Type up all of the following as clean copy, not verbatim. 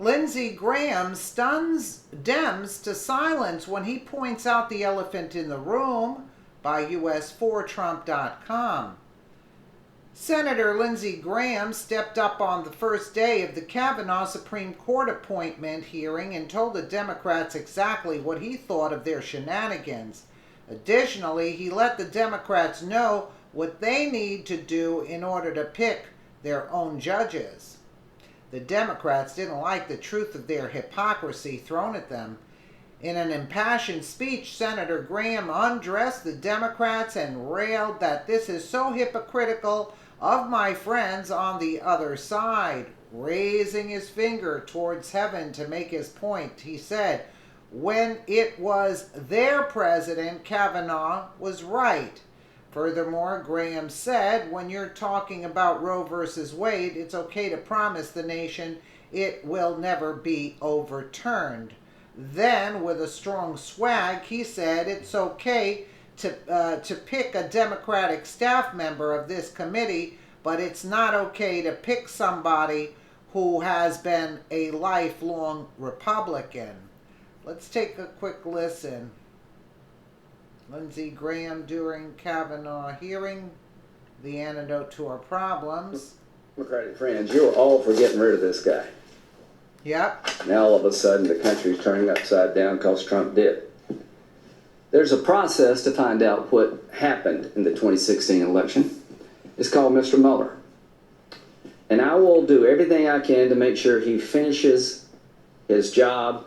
Lindsey Graham stuns Dems to silence when he points out the elephant in the room, by US4Trump.com. Senator Lindsey Graham stepped up on the first day of the Kavanaugh Supreme Court appointment hearing and told the Democrats exactly what he thought of their shenanigans. Additionally, he let the Democrats know what they need to do in order to pick their own judges. The Democrats didn't like the truth of their hypocrisy thrown at them. In an impassioned speech, Senator Graham undressed the Democrats and railed that this is so hypocritical of my friends on the other side. Raising his finger towards heaven to make his point, he said, when it was their president, Kavanaugh was right. Furthermore, Graham said, when you're talking about Roe versus Wade, it's okay to promise the nation it will never be overturned. Then, with a strong swag, he said it's okay to pick a Democratic staff member of this committee, but it's not okay to pick somebody who has been a lifelong Republican. Let's take a quick listen. Lindsey Graham during Kavanaugh hearing, the antidote to our problems. Democratic friends, you were all for getting rid of this guy. Yep. Now all of a sudden the country's turning upside down because Trump did. There's a process to find out what happened in the 2016 election. It's called Mr. Mueller. And I will do everything I can to make sure he finishes his job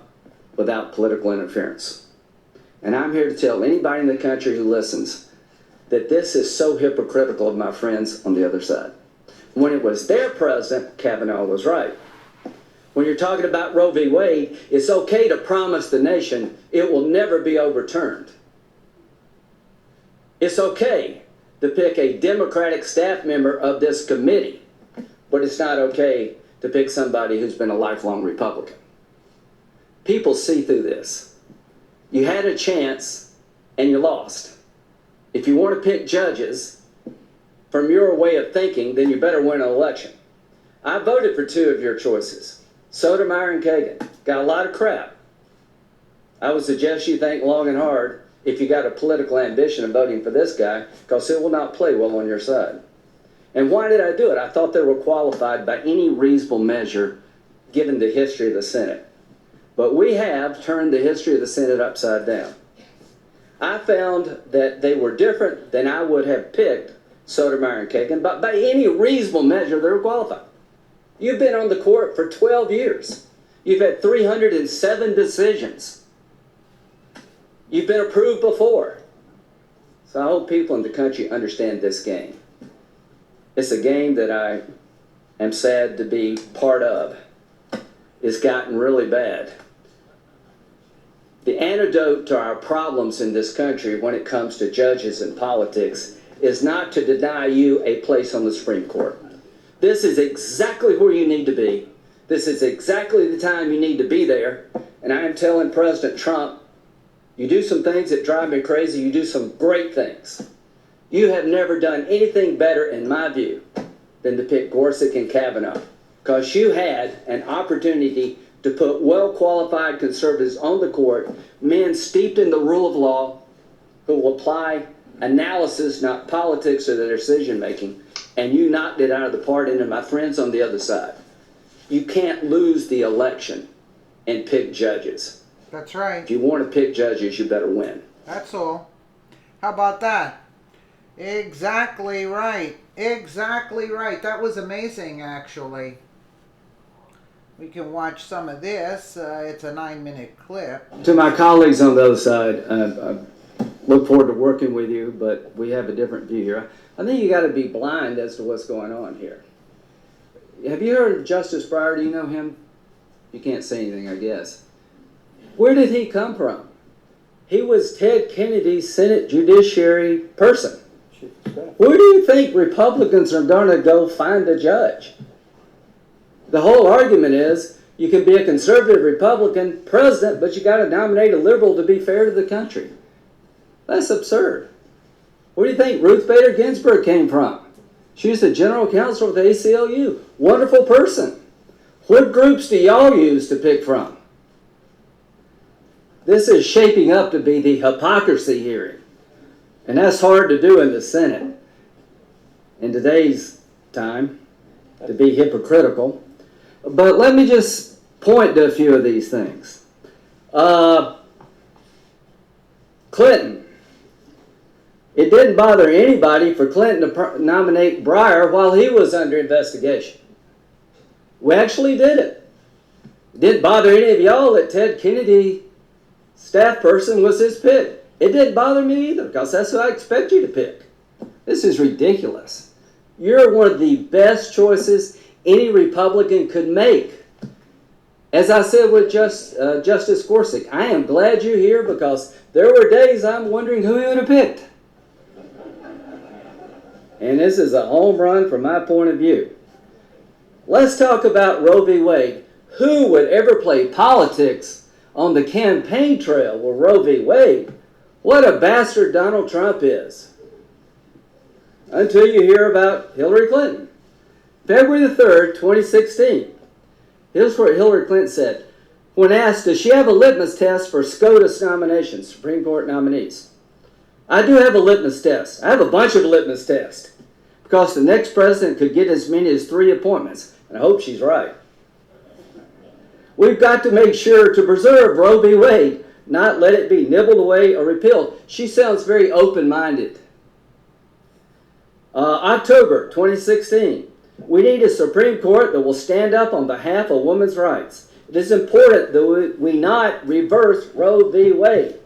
without political interference. And I'm here to tell anybody in the country who listens that this is so hypocritical of my friends on the other side. When it was their president, Kavanaugh was right. When you're talking about Roe v. Wade, it's okay to promise the nation it will never be overturned. It's okay to pick a Democratic staff member of this committee, but it's not okay to pick somebody who's been a lifelong Republican. People see through this. You had a chance and you lost. If you want to pick judges from your way of thinking, then you better win an election. I voted for two of your choices, Sotomayor and Kagan. Got a lot of crap. I would suggest you think long and hard if you got a political ambition of voting for this guy, because it will not play well on your side. And why did I do it? I thought they were qualified by any reasonable measure given the history of the Senate. But we have turned the history of the Senate upside down. I found that they were different than I would have picked Sotomayor and Kagan, but by any reasonable measure, they were qualified. You've been on the court for 12 years. You've had 307 decisions. You've been approved before. So I hope people in the country understand this game. It's a game that I am sad to be part of. It's gotten really bad. The antidote to our problems in this country when it comes to judges and politics is not to deny you a place on the Supreme Court. This is exactly where you need to be. This is exactly the time you need to be there. And I am telling President Trump, you do some things that drive me crazy. You do some great things. You have never done anything better, in my view, than to pick Gorsuch and Kavanaugh, because you had an opportunity to put well-qualified conservatives on the court, men steeped in the rule of law, who will apply analysis, not politics, to their decision-making, and you knocked it out of the park into my friends on the other side. You can't lose the election and pick judges. That's right. If you want to pick judges, you better win. That's all. How about that? Exactly right. Exactly right. That was amazing, actually. We can watch some of this. It's a 9-minute clip. To my colleagues on the other side, I look forward to working with you, but we have a different view here. I think you got to be blind as to what's going on here. Have you heard of Justice Breyer? Do you know him? You can't say anything, I guess. Where did he come from? He was Ted Kennedy's Senate Judiciary person. Where do you think Republicans are going to go find a judge? The whole argument is you can be a conservative Republican president, but you got to nominate a liberal to be fair to the country. That's absurd. Where do you think Ruth Bader Ginsburg came from? She was the general counsel of the ACLU. Wonderful person. What groups do y'all use to pick from? This is shaping up to be the hypocrisy hearing. And that's hard to do in the Senate in today's time, to be hypocritical. But let me just point to a few of these things. Clinton. It didn't bother anybody for Clinton to nominate Breyer while he was under investigation. We actually did it. It didn't bother any of y'all that Ted Kennedy, staff person, was his pick. It didn't bother me either, because that's who I expect you to pick. This is ridiculous. You're one of the best choices any Republican could make. As I said with Justice Gorsuch, I am glad you're here, because there were days I'm wondering who he would have picked. And this is a home run from my point of view. Let's talk about Roe v. Wade. Who would ever play politics on the campaign trail with Roe v. Wade? What a bastard Donald Trump is. Until you hear about Hillary Clinton. February the 3rd, 2016. Here's what Hillary Clinton said. When asked, does she have a litmus test for SCOTUS nominations, Supreme Court nominees? I do have a litmus test. I have a bunch of litmus tests, because the next president could get as many as 3 appointments. And I hope she's right. We've got to make sure to preserve Roe v. Wade, not let it be nibbled away or repealed. She sounds very open-minded. October 2016. We need a Supreme Court that will stand up on behalf of women's rights. It is important that we not reverse Roe v. Wade.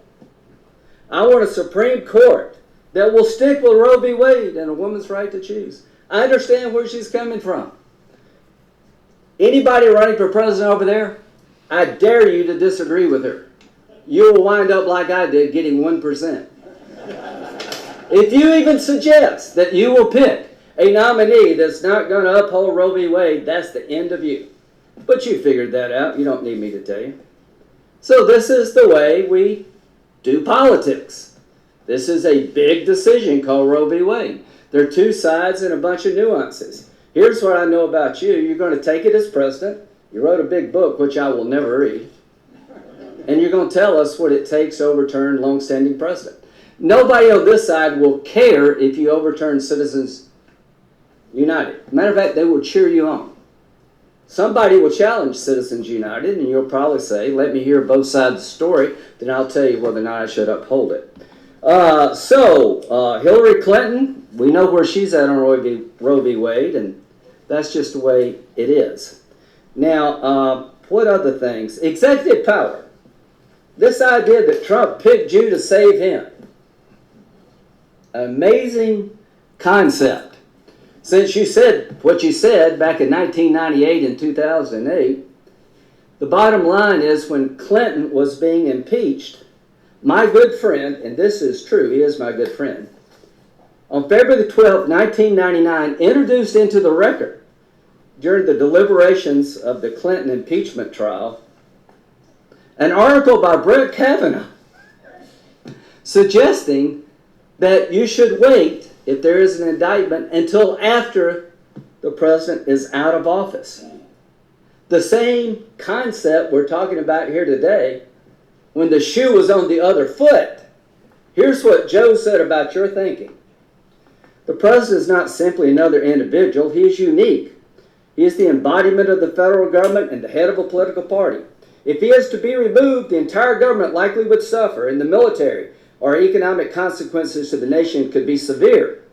I want a Supreme Court that will stick with Roe v. Wade and a woman's right to choose. I understand where she's coming from. Anybody running for president over there, I dare you to disagree with her. You will wind up like I did, getting 1%. If you even suggest that you will pick a nominee that's not going to uphold Roe v. Wade, that's the end of you. But you figured that out. You don't need me to tell you. So this is the way we do politics. This is a big decision called Roe v. Wade. There are 2 sides and a bunch of nuances. Here's what I know about you. You're going to take it as president. You wrote a big book, which I will never read. And you're going to tell us what it takes to overturn long-standing precedent. Nobody on this side will care if you overturn Citizens United. Matter of fact, they will cheer you on. Somebody will challenge Citizens United, and you'll probably say, let me hear both sides of the story, then I'll tell you whether or not I should uphold it. Hillary Clinton, we know where she's at on Roe v. Wade, and that's just the way it is. Now, what other things? Executive power. This idea that Trump picked you to save him. Amazing concept. Since you said what you said back in 1998 and 2008, the bottom line is when Clinton was being impeached, my good friend, and this is true, he is my good friend, on February the 12th, 1999, introduced into the record during the deliberations of the Clinton impeachment trial an article by Brett Kavanaugh suggesting that you should wait, if there is an indictment, until after the president is out of office. The same concept we're talking about here today, when the shoe was on the other foot. Here's what Joe said about your thinking. The president is not simply another individual. He is unique. He is the embodiment of the federal government and the head of a political party. If he is to be removed, the entire government likely would suffer, and the military or economic consequences to the nation could be severe.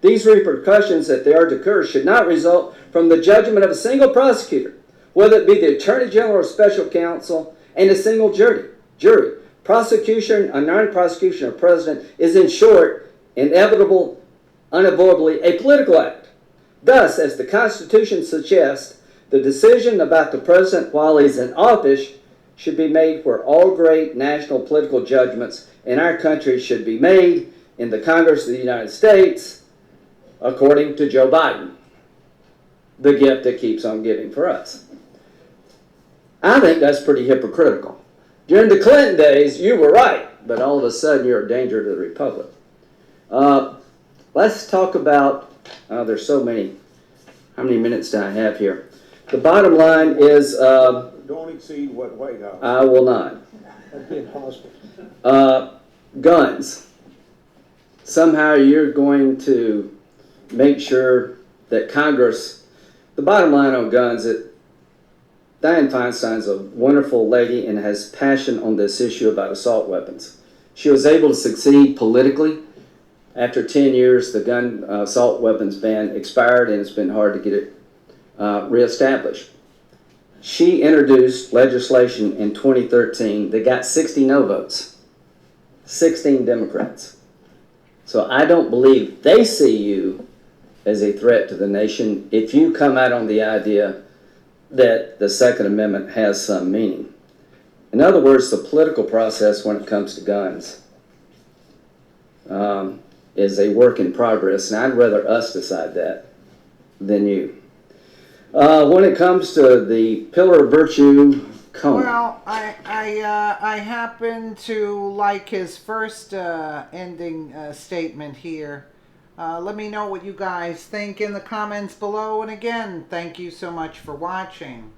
These repercussions, if they are to occur, should not result from the judgment of a single prosecutor, whether it be the Attorney General or Special Counsel, and a single jury. Prosecution or non-prosecution of president is, in short, unavoidably a political act. Thus, as the Constitution suggests, the decision about the president while he's in office should be made where all great national political judgments in our country should be made in the Congress of the United States, according to Joe Biden, the gift that keeps on giving for us. I think that's pretty hypocritical. During the Clinton days, you were right, but all of a sudden you're a danger to the republic. Let's talk about, there's so many. How many minutes do I have here? The bottom line is, Don't exceed what White House. I will not. That'd be impossible. Guns. Somehow you're going to make sure that Congress, the bottom line on guns, that Dianne Feinstein's a wonderful lady and has passion on this issue about assault weapons. She was able to succeed politically. After 10 years, the gun assault weapons ban expired, and it's been hard to get it reestablished. She introduced legislation in 2013 that got 60 no votes, 16 Democrats. So I don't believe they see you as a threat to the nation if you come out on the idea that the Second Amendment has some meaning. In other words, the political process when it comes to guns is a work in progress, and I'd rather us decide that than you. When it comes to the pillar of virtue, Cohen. Well, I happen to like his first ending statement here. Let me know what you guys think in the comments below. And again, thank you so much for watching.